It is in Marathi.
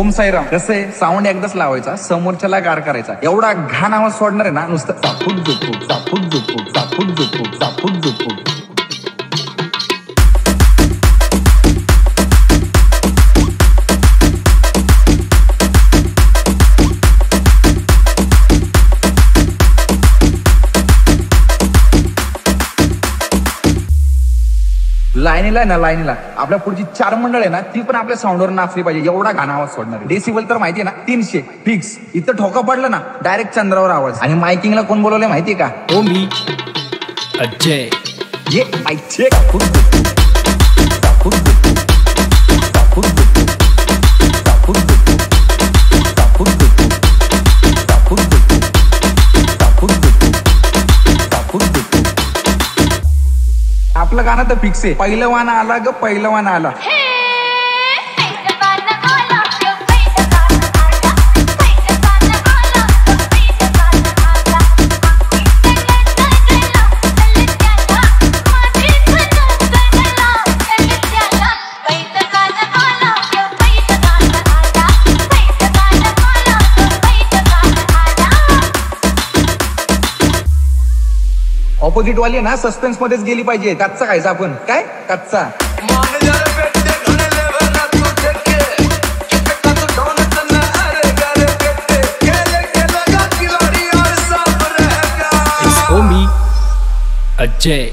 ओम साईराम. कसं आहे, साऊंड एकदाच लावायचा, समोरच्याला गार करायचा. एवढा घाण आवाज सोडणार आहे ना, नुसतं चापूक झुपूक चापूक झुपूक चापूक झुपूक चापूक झुपूक. लाईनीला ना, लाईनीला आपल्या पुढची 4 मंडळ आहे ना, ती पण आपल्या साऊंडवर नाचली पाहिजे. एवढा घाण आवाज सोडणार आहे. डेसिबल तर माहितीये ना 300 फिक्स. इथं ठोका पडलं ना डायरेक्ट चंद्रावर आवाज. आणि मायकिंगला कोण बोलवलंय माहितीये का? हो मी अजय. ये माहितीये आपलं गाणं तर फिक्स आहे. पहिलवान आला ग पहिलवान आला. ऑपोजिट वाली ना सस्पेन्स मध्येच गेली पाहिजे. कच्चा खायचा आपण. काय कच्चा. हो मी अजय.